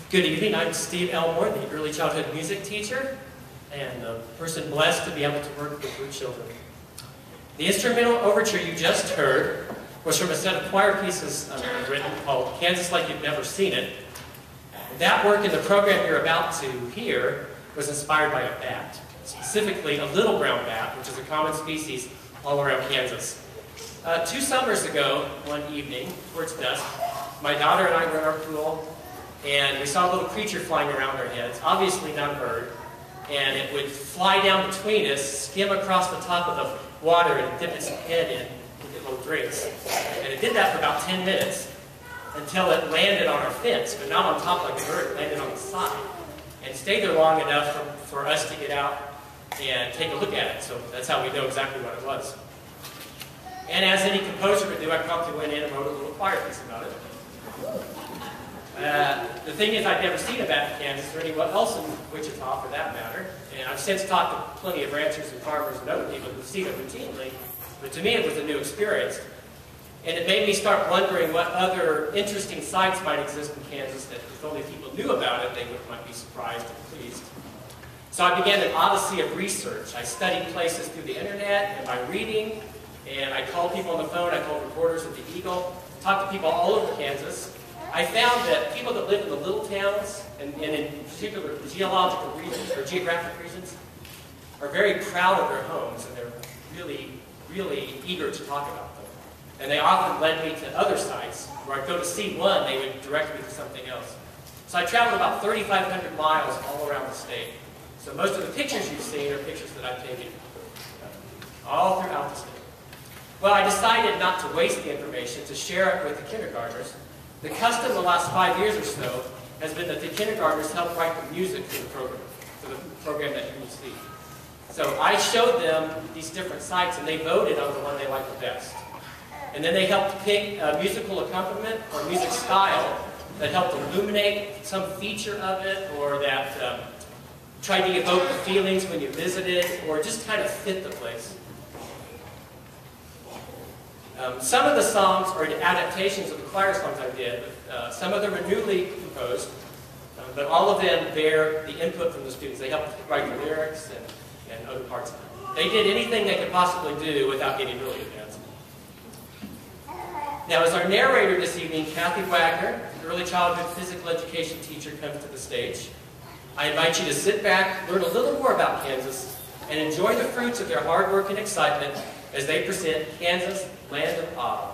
Good evening, I'm Steve Elmore, the early childhood music teacher, and a person blessed to be able to work with your children. The instrumental overture you just heard was from a set of choir pieces I've written called Kansas Like You've Never Seen It. That work in the program you're about to hear was inspired by a bat, specifically a little brown bat, which is a common species all around Kansas. 2 summers ago, one evening, towards dusk, my daughter and I were in our pool, and we saw a little creature flying around our heads, obviously not a bird, and it would fly down between us, skim across the top of the water, and dip its head in to get little drinks. And it did that for about 10 minutes until it landed on our fence, but not on top like a bird, it landed on the side, and stayed there long enough for us to get out and take a look at it. So that's how we know exactly what it was. And as any composer would do, I promptly went in and wrote a little choir piece about it. The thing is, I'd never seen a bat in Kansas, or anyone else in Wichita for that matter, and I've since talked to plenty of ranchers and farmers and other people who've seen it routinely, but to me it was a new experience. And it made me start wondering what other interesting sites might exist in Kansas that if only people knew about it, they might be surprised and pleased. So I began an odyssey of research. I studied places through the internet and by reading, and I called people on the phone, I called reporters at the Eagle, talked to people all over Kansas. I found that people that live in the little towns, and in particular the geological regions or geographic regions, are very proud of their homes, and they're really, really eager to talk about them. And they often led me to other sites where I'd go to see one, they would direct me to something else. So I traveled about 3,500 miles all around the state. So most of the pictures you've seen are pictures that I've taken all throughout the state. Well, I decided not to waste the information, to share it with the kindergartners. The custom the last 5 years or so has been that the kindergartners help write the music for the program that you will see. So I showed them these different sites, and they voted on the one they liked the best. And then they helped pick a musical accompaniment or music style that helped illuminate some feature of it, or that tried to evoke the feelings when you visited, or just kind of fit the place. Some of the songs are adaptations of the choir songs I did. Some of them are newly composed, but all of them bear the input from the students. They helped write the lyrics and other parts of it. They did anything they could possibly do without getting really advanced. Now, as our narrator this evening, Kathy Wagner, early childhood physical education teacher, comes to the stage, I invite you to sit back, learn a little more about Kansas, and enjoy the fruits of their hard work and excitement as they present Kansas, Land of Oz.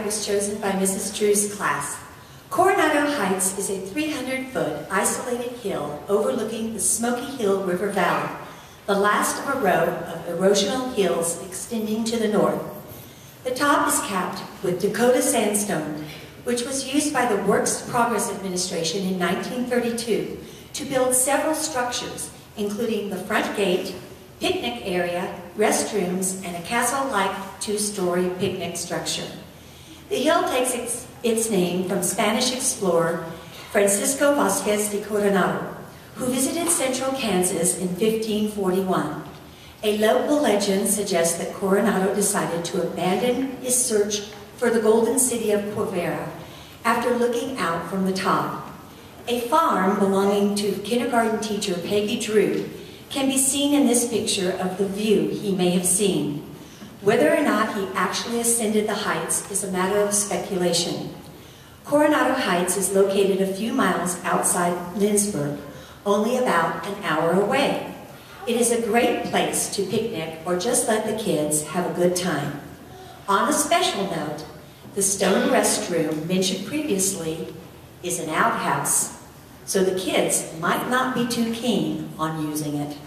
Was chosen by Mrs. Drew's class. Coronado Heights is a 300-foot isolated hill overlooking the Smoky Hill River Valley, the last of a row of erosional hills extending to the north. The top is capped with Dakota sandstone, which was used by the Works Progress Administration in 1932 to build several structures, including the front gate, picnic area, restrooms, and a castle-like 2-story picnic structure. The hill takes its name from Spanish explorer Francisco Vasquez de Coronado, who visited central Kansas in 1541. A local legend suggests that Coronado decided to abandon his search for the golden city of Quivira after looking out from the top. A farm belonging to kindergarten teacher Peggy Drew can be seen in this picture of the view he may have seen. Whether or not he actually ascended the heights is a matter of speculation. Coronado Heights is located a few miles outside Lindsborg, only about an hour away. It is a great place to picnic or just let the kids have a good time. On a special note, the stone restroom mentioned previously is an outhouse, so the kids might not be too keen on using it.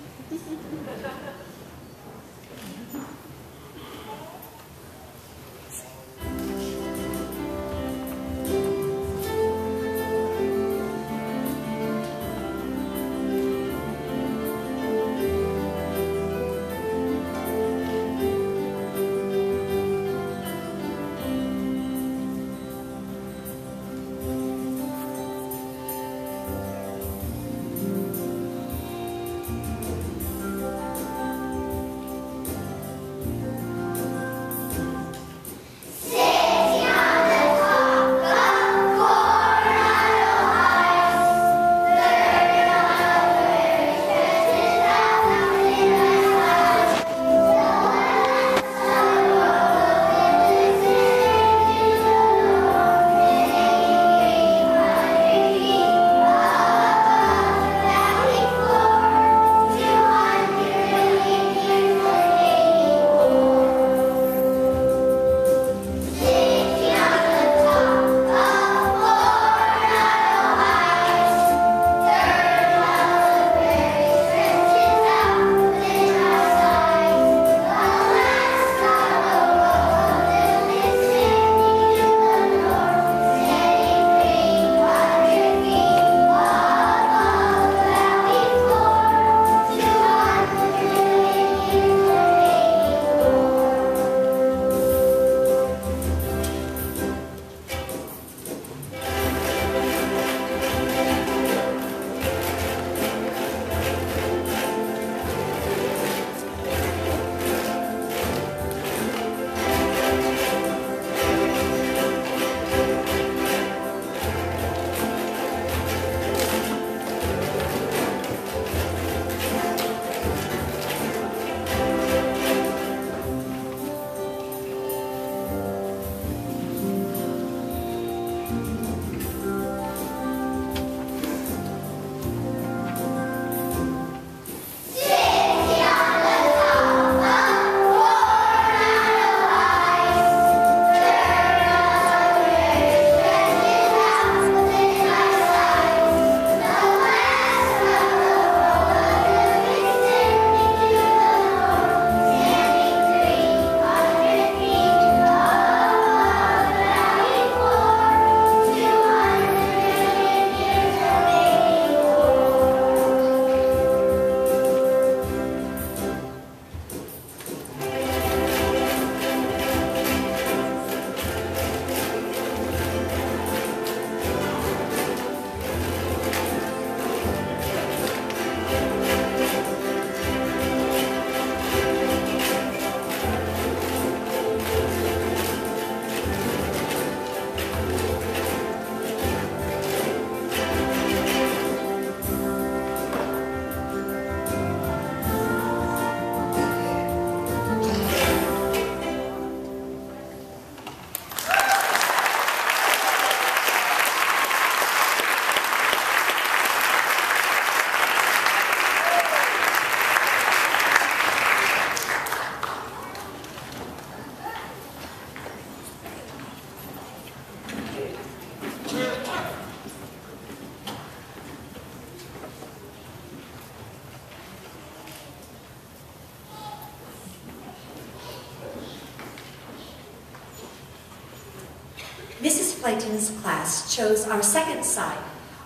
Clayton's class chose our second site,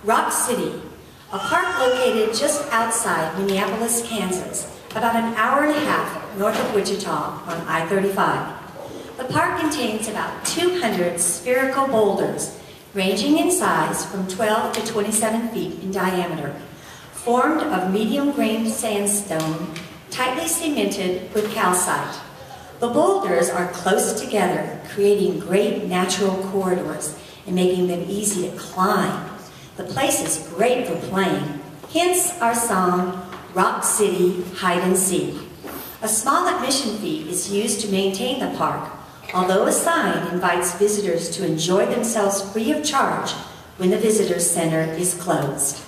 Rock City, a park located just outside Minneapolis, Kansas, about an hour and a half north of Wichita on I-35. The park contains about 200 spherical boulders, ranging in size from 12 to 27 feet in diameter, formed of medium-grained sandstone, tightly cemented with calcite. The boulders are close together, creating great natural corridors and making them easy to climb. The place is great for playing, hence our song, Rock City, Hide and Seek. A small admission fee is used to maintain the park, although a sign invites visitors to enjoy themselves free of charge when the visitor center is closed.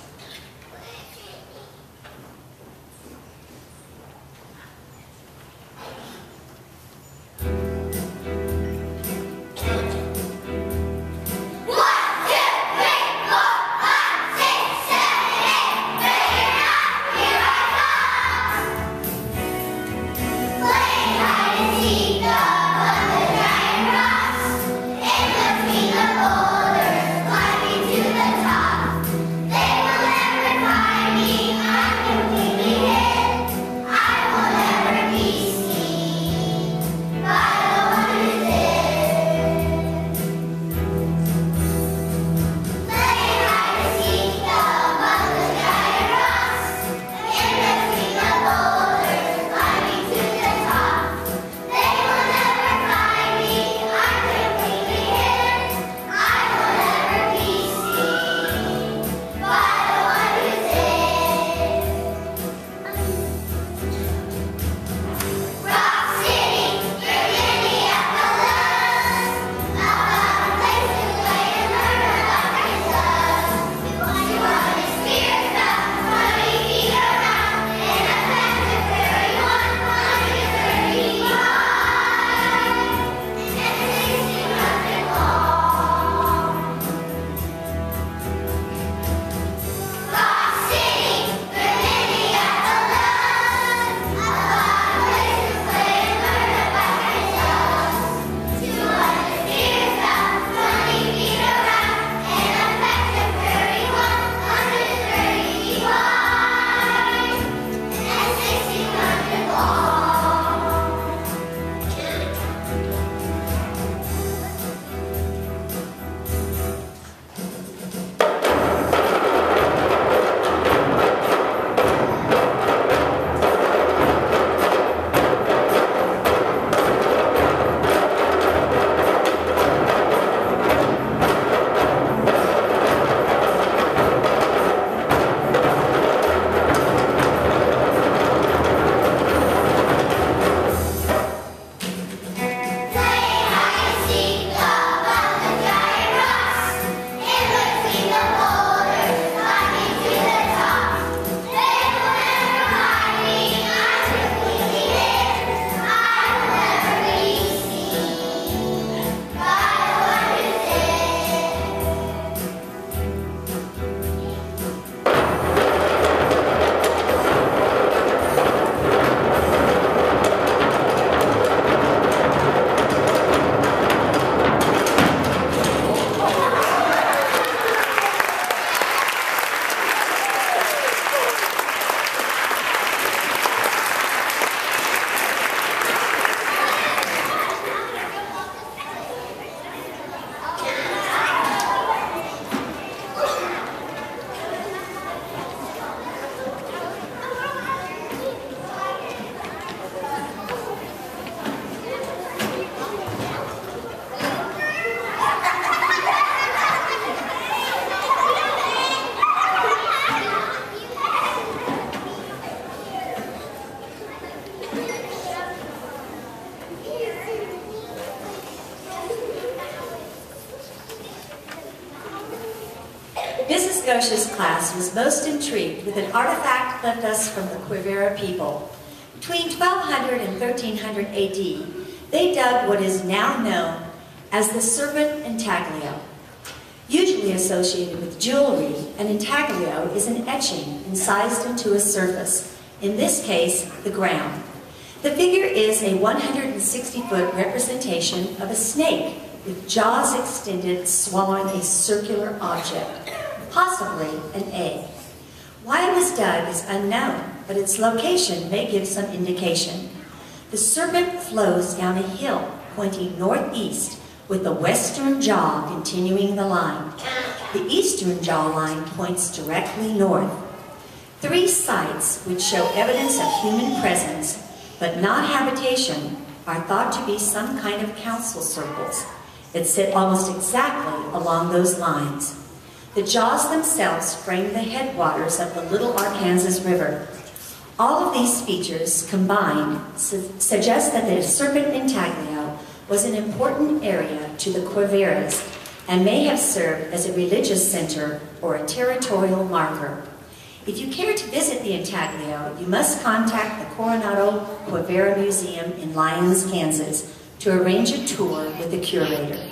Scotia's class was most intrigued with an artifact left us from the Quivira people. Between 1200 and 1300 AD, they dug what is now known as the Serpent Intaglio. Usually associated with jewelry, an intaglio is an etching incised into a surface, in this case, the ground. The figure is a 160-foot representation of a snake with jaws extended, swallowing a circular object, possibly an egg. Why it was dug is unknown, but its location may give some indication. The serpent flows down a hill pointing northeast, with the western jaw continuing the line. The eastern jaw line points directly north. 3 sites which show evidence of human presence, but not habitation, are thought to be some kind of council circles that sit almost exactly along those lines. The jaws themselves frame the headwaters of the Little Arkansas River. All of these features combined suggest that the Serpent Intaglio was an important area to the Cuartelejo and may have served as a religious center or a territorial marker. If you care to visit the Intaglio, you must contact the Coronado Heights Museum in Lyons, Kansas to arrange a tour with the curator.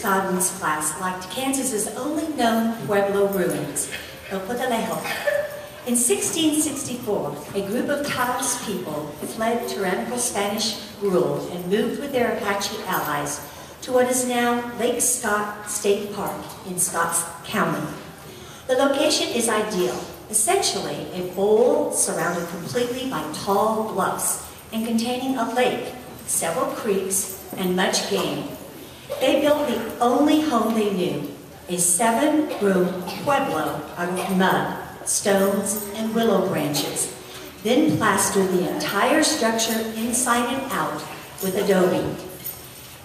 Godwin's class liked Kansas's only known Pueblo ruins, El Cuartelejo. In 1664, a group of Taos people fled tyrannical Spanish rule and moved with their Apache allies to what is now Lake Scott State Park in Scotts County. The location is ideal, essentially a bowl surrounded completely by tall bluffs and containing a lake, several creeks, and much game. They built the only home they knew, a 7-room pueblo out of mud, stones, and willow branches, then plastered the entire structure inside and out with adobe.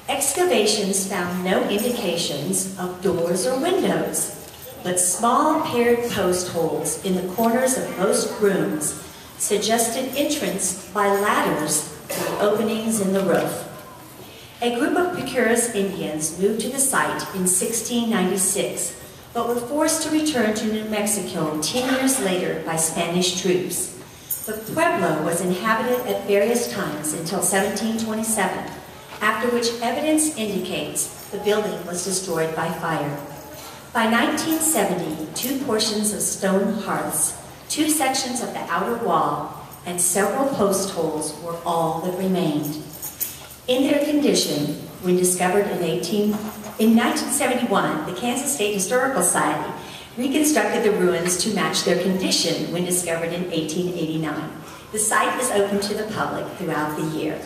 Excavations found no indications of doors or windows, but small paired post holes in the corners of most rooms suggested entrance by ladders through openings in the roof. A group of Picuras Indians moved to the site in 1696, but were forced to return to New Mexico 10 years later by Spanish troops. The pueblo was inhabited at various times until 1727, after which evidence indicates the building was destroyed by fire. By 1970, 2 portions of stone hearths, 2 sections of the outer wall, and several post holes were all that remained. In their condition, when discovered in 1971, the Kansas State Historical Society reconstructed the ruins to match their condition when discovered in 1889. The site is open to the public throughout the year.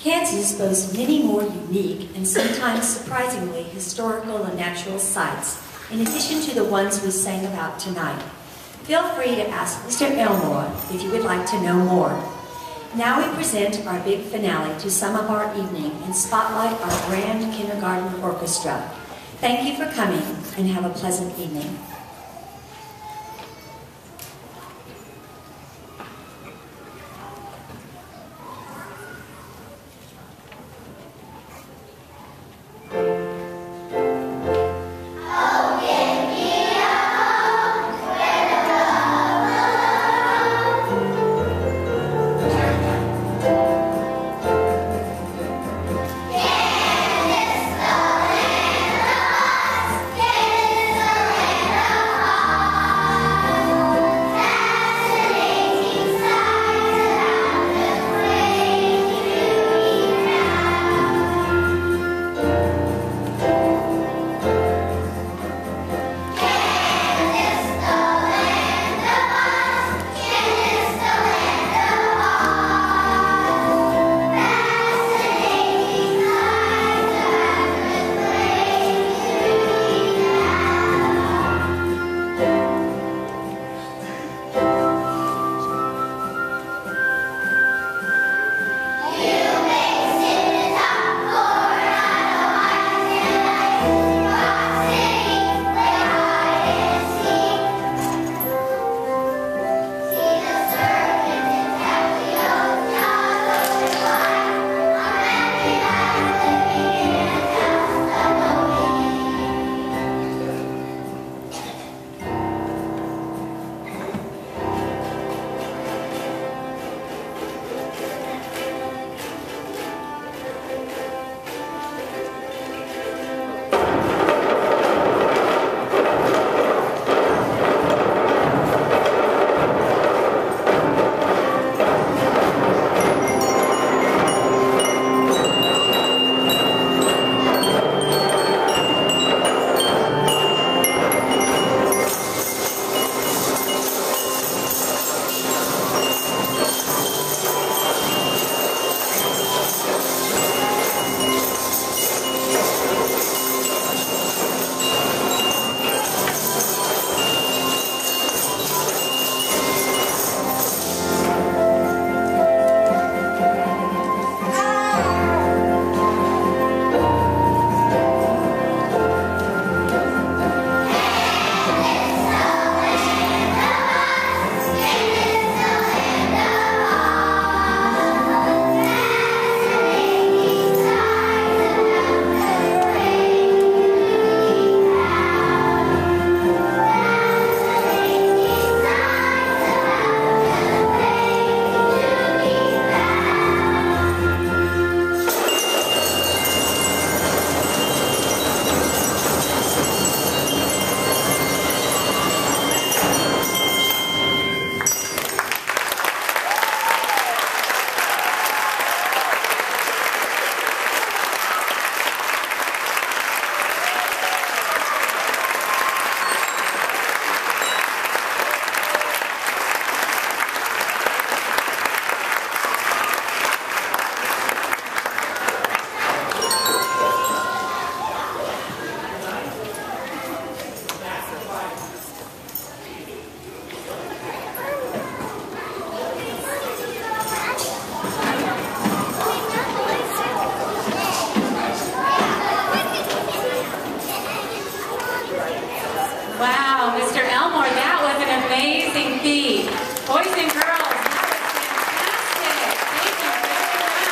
Kansas boasts many more unique and sometimes surprisingly historical and natural sites, in addition to the ones we sang about tonight. Feel free to ask Mr. Elmore if you would like to know more. Now we present our big finale to sum up our evening and spotlight our grand kindergarten orchestra. Thank you for coming, and have a pleasant evening. Wow, Mr. Elmore, that was an amazing feat. Boys and girls, that was fantastic. Thank you very much.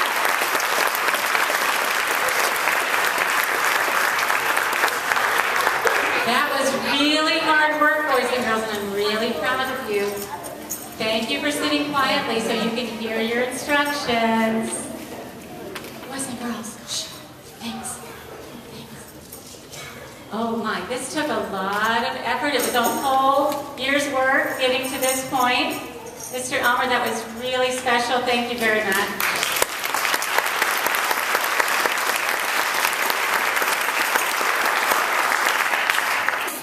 That was really hard work, boys and girls, and I'm really proud of you. Thank you for sitting quietly so you can hear your instructions. Boys and girls, shh, thanks. Oh my, this took a lot of effort. It was a whole year's work getting to this point. Mr. Elmer, that was really special. Thank you very much.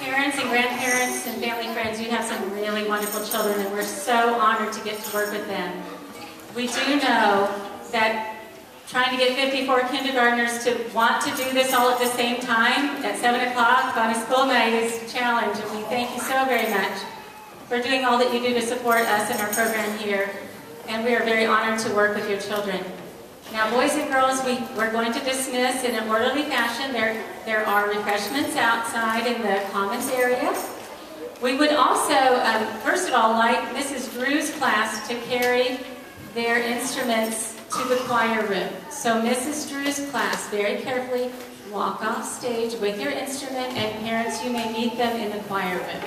Parents and grandparents and family friends, you have some really wonderful children, and we're so honored to get to work with them. We do know that trying to get 54 kindergartners to want to do this all at the same time at 7 o'clock on a school night is a challenge, and we thank you so very much for doing all that you do to support us in our program here, and we are very honored to work with your children. Now, boys and girls, we're going to dismiss in an orderly fashion. There are refreshments outside in the commons area. We would also, first of all, like Mrs. Drew's class to carry their instruments to the choir room. So Mrs. Drew's class, very carefully walk off stage with your instrument, and parents, you may meet them in the choir room.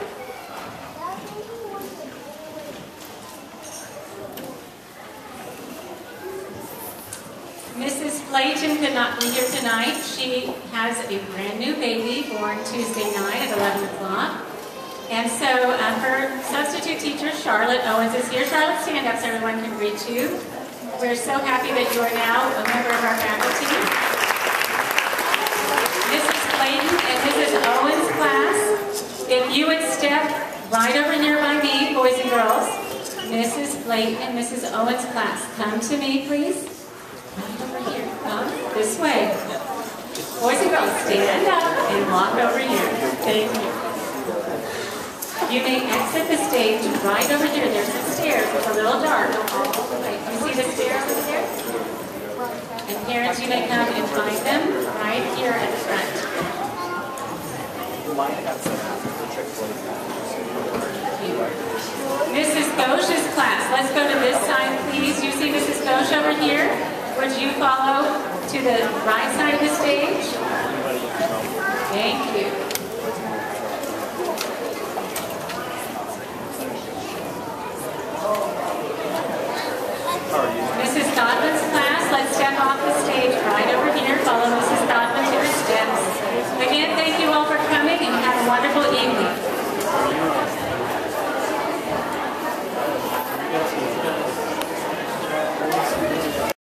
Mrs. Flayton could not be here tonight. She has a brand new baby born Tuesday night at 11 o'clock. And so her substitute teacher, Charlotte Owens, is here. Charlotte, stand up so everyone can greet you. We're so happy that you are now a member of our faculty. Mrs. Flayton and Mrs. Owens' class, if you would step right over here by me, boys and girls. Mrs. Flayton and Mrs. Owens' class, come to me, please. Right over here. Come this way. Boys and girls, stand up and walk over here. Thank you. You may exit the stage right over here. There's the stairs. It's a little dark. You see the stairs over there? And parents, you may come and find them right here at the front. Mrs. Gauche's class. Let's go to this side, please. You see Mrs. Gauche over here? Would you follow to the right side of the stage?